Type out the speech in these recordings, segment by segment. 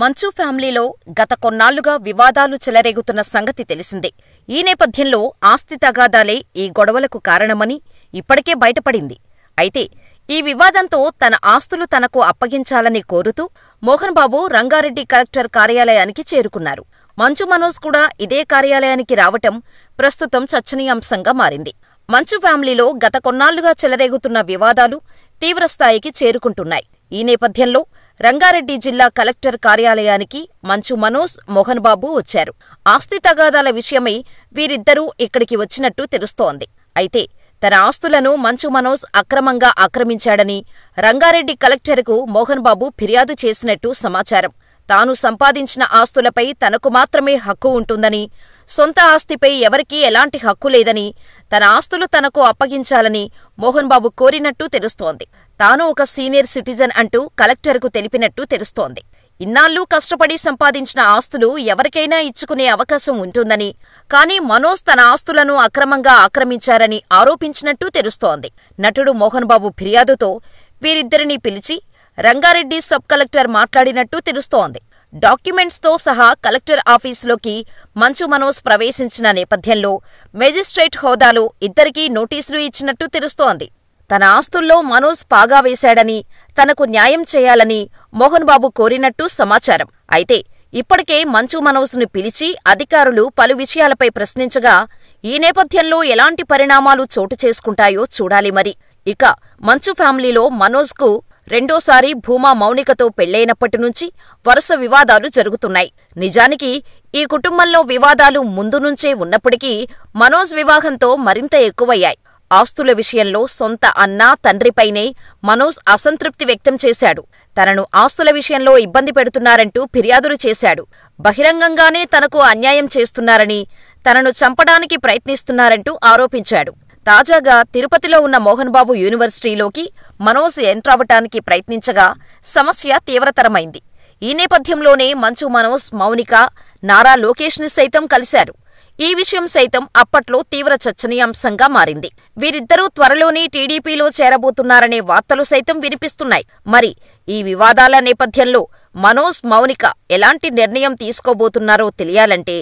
మంచు ఫ్యామిలీలో గత కొన్నాళ్లుగా వివాదాలు చెలరేగుతున్న సంగతి తెలిసిందే. ఈ నేపథ్యంలో ఆస్తి తగాదాలే ఈ గొడవలకు కారణమని ఇప్పటికే బయటపడింది. అయితే ఈ వివాదంతో తన ఆస్తులు తనకు అప్పగించాలని కోరుతూ మోహన్ బాబు రంగారెడ్డి కలెక్టర్ కార్యాలయానికి చేరుకున్నారు. మంచు మనోజ్ కూడా ఇదే కార్యాలయానికి రావటం ప్రస్తుతం చర్చనీయాంశంగా మారింది. మంచు ఫ్యామిలీలో గత కొన్నాళ్లుగా చెలరేగుతున్న వివాదాలు తీవ్రస్థాయికి చేరుకుంటున్నాయి. ఈ నేపథ్యంలో రంగారెడ్డి జిల్లా కలెక్టర్ కార్యాలయానికి మంచు మనోజ్, మోహన్ బాబు వచ్చారు. ఆస్తి తగాదాల విషయమై వీరిద్దరూ ఇక్కడికి వచ్చినట్టు తెలుస్తోంది. అయితే తన ఆస్తులను మంచు మనోజ్ అక్రమంగా ఆక్రమించాడని రంగారెడ్డి కలెక్టర్కు మోహన్ బాబు ఫిర్యాదు చేసినట్టు సమాచారం. తాను సంపాదించిన ఆస్తులపై తనకు మాత్రమే హక్కు ఉంటుందని, సొంత ఆస్తిపై ఎవరికీ ఎలాంటి హక్కు లేదని, తన ఆస్తులు తనకు అప్పగించాలని మోహన్ బాబు కోరినట్టు తెలుస్తోంది. తాను ఒక సీనియర్ సిటిజన్ అంటూ కలెక్టర్కు తెలిపినట్టు తెలుస్తోంది. ఇన్నాళ్లూ కష్టపడి సంపాదించిన ఆస్తులు ఎవరికైనా ఇచ్చుకునే అవకాశం ఉంటుందని, కానీ మనోజ్ తన ఆస్తులను అక్రమంగా ఆక్రమించారని ఆరోపించినట్టు తెలుస్తోంది. నటుడు మోహన్ బాబు ఫిర్యాదుతో వీరిద్దరినీ పిలిచి రంగారెడ్డి సబ్ కలెక్టర్ మాట్లాడినట్టు తెలుస్తోంది. డాక్యుమెంట్స్తో సహా కలెక్టర్ ఆఫీసులోకి మంచు మనోజ్ ప్రవేశించిన నేపథ్యంలో మేజిస్ట్రేట్ హోదాలో ఇద్దరికీ నోటీసులు ఇచ్చినట్టు తెలుస్తోంది. తన ఆస్తుల్లో మనోజ్ పాగా వేశాడని, తనకు న్యాయం చేయాలని మోహన్ బాబు కోరినట్టు సమాచారం. అయితే ఇప్పటికే మంచు మనోజ్ను పిలిచి అధికారులు పలు విషయాలపై ప్రశ్నించగా ఈ నేపథ్యంలో ఎలాంటి పరిణామాలు చోటు చేసుకుంటాయో చూడాలి మరి. ఇక మంచు ఫ్యామిలీలో మనోజ్కు రెండోసారి భూమా మౌనికతో పెళ్లైనప్పటి నుంచి వరుస వివాదాలు జరుగుతున్నాయి. నిజానికి ఈ కుటుంబంలో వివాదాలు ముందు నుంచే ఉన్నప్పటికీ మనోజ్ వివాహంతో మరింత ఎక్కువయ్యాయి. ఆస్తుల విషయంలో సొంత అన్నా, తండ్రిపైనే మనోజ్ అసంతృప్తి వ్యక్తం చేశాడు. తనను ఆస్తుల విషయంలో ఇబ్బంది పెడుతున్నారంటూ ఫిర్యాదులు చేశాడు. బహిరంగంగానే తనకు అన్యాయం చేస్తున్నారని, తనను చంపడానికి ప్రయత్నిస్తున్నారంటూ ఆరోపించాడు. తాజాగా తిరుపతిలో ఉన్న మోహన్ బాబు యూనివర్సిటీలోకి మనోజ్ ఎంట్రవటానికి ప్రయత్నించగా సమస్య తీవ్రతరమైంది. ఈ నేపథ్యంలోనే మంచు మనోజ్, మౌనిక, నారా లోకేష్ని సైతం కలిశారు. ఈ విషయం సైతం అప్పట్లో తీవ్ర చర్చనీయాంశంగా మారింది. వీరిద్దరూ త్వరలోనే టీడీపీలో చేరబోతున్నారనే వార్తలు సైతం వినిపిస్తున్నాయి. మరి ఈ వివాదాల నేపథ్యంలో మనోజ్, మౌనిక ఎలాంటి నిర్ణయం తీసుకోబోతున్నారో తెలియాలంటే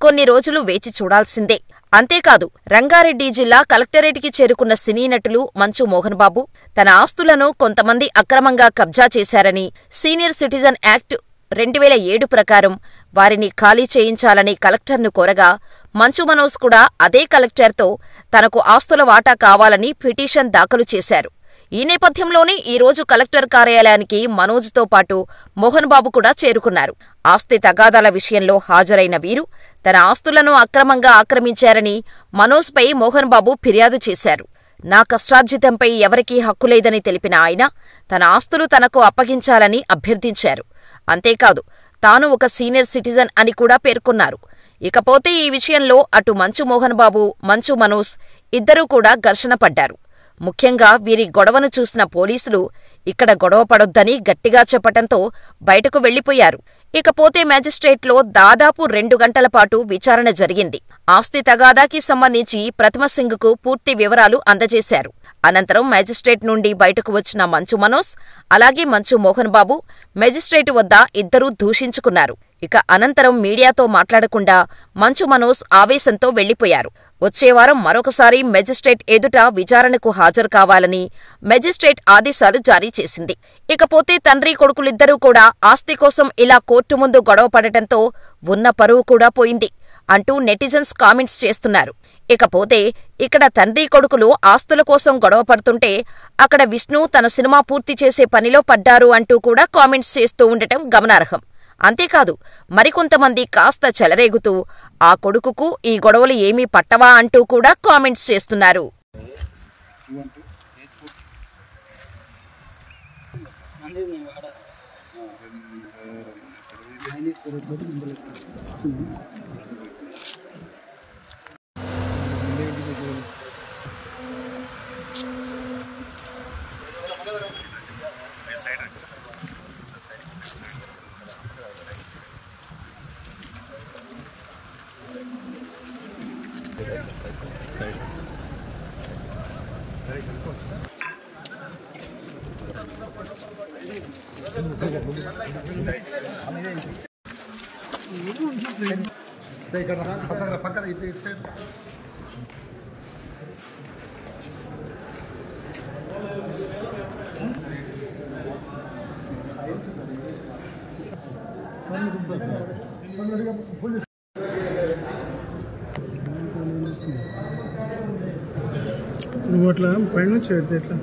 కొన్ని రోజులు వేచి చూడాల్సిందే. అంతేకాదు, రంగారెడ్డి జిల్లా కలెక్టరేట్కి చేరుకున్న సినీ నటులు మంచు మోహన్ బాబు తన ఆస్తులను కొంతమంది అక్రమంగా కబ్జా చేశారని, సీనియర్ సిటిజన్ యాక్ట్ 2007 ప్రకారం వారిని ఖాళీ చేయించాలని కలెక్టర్ను కోరగా మంచు మనోజ్ కూడా అదే కలెక్టర్తో తనకు ఆస్తుల వాటా కావాలని పిటిషన్ దాఖలు చేశారు. ఈ నేపథ్యంలోనే ఈరోజు కలెక్టర్ కార్యాలయానికి మనోజ్తో పాటు మోహన్ బాబు కూడా చేరుకున్నారు. ఆస్తి తగాదాల విషయంలో హాజరైన వీరు తన ఆస్తులను అక్రమంగా ఆక్రమించారని మనోజ్పై మోహన్ బాబు ఫిర్యాదు చేశారు. నా కష్టార్జితంపై ఎవరికీ హక్కులేదని తెలిపిన ఆయన తన ఆస్తులు తనకు అప్పగించాలని అభ్యర్థించారు. అంతేకాదు, తాను ఒక సీనియర్ సిటిజన్ అని కూడా పేర్కొన్నారు. ఇకపోతే ఈ విషయంలో అటు మంచు మోహన్ బాబు, మంచు మనోజ్ ఇద్దరూ కూడా ఘర్షణ పడ్డారు. ముఖ్యంగా వీరి గొడవను చూసిన పోలీసులు ఇక్కడ గొడవ పడొద్దని గట్టిగా చెప్పటంతో బయటకు వెళ్లిపోయారు. ఇకపోతే మ్యాజిస్ట్రేట్లో దాదాపు 2 గంటల పాటు విచారణ జరిగింది. ఆస్తి తగాదాకి సంబంధించి ప్రతిమ సింగ్కు పూర్తి వివరాలు అందజేశారు. అనంతరం మ్యాజిస్ట్రేట్ నుండి బయటకు వచ్చిన మంచు మనోజ్, అలాగే మంచు మోహన్ బాబు మేజిస్ట్రేట్ వద్ద ఇద్దరూ దూషించుకున్నారు. ఇక అనంతరం మీడియాతో మాట్లాడకుండా మంచు మనోజ్ ఆవేశంతో వెళ్లిపోయారు. వచ్చేవారం మరొకసారి మేజిస్ట్రేట్ ఎదుట విచారణకు హాజరు కావాలని మేజిస్ట్రేట్ ఆదేశాలు జారీ చేసింది. ఇకపోతే తండ్రి కొడుకులిద్దరూ కూడా ఆస్తి కోసం ఇలా కోర్టు ముందు గొడవ పడటంతో ఉన్న పరువు కూడా పోయింది అంటూ నెటిజన్స్ కామెంట్స్ చేస్తున్నారు. ఇకపోతే ఇక్కడ తండ్రి కొడుకులు ఆస్తుల కోసం గొడవ పడుతుంటే అక్కడ విష్ణు తన సినిమా పూర్తి చేసే పనిలో పడ్డారు అంటూ కూడా కామెంట్స్ చేస్తూ ఉండటం గమనార్హం. అంతేకాదు, మరికొంతమంది కాస్త చెలరేగుతూ ఆ కొడుకుకు ఈ గొడవలు ఏమీ పట్టవా అంటూ కూడా కామెంట్స్ చేస్తున్నారు. Ini ఇక్కడ పక్కన పక్కన ఇటు ఇటు సైడ్ నువ్వు అట్లా పైనుంచి ఎట్లా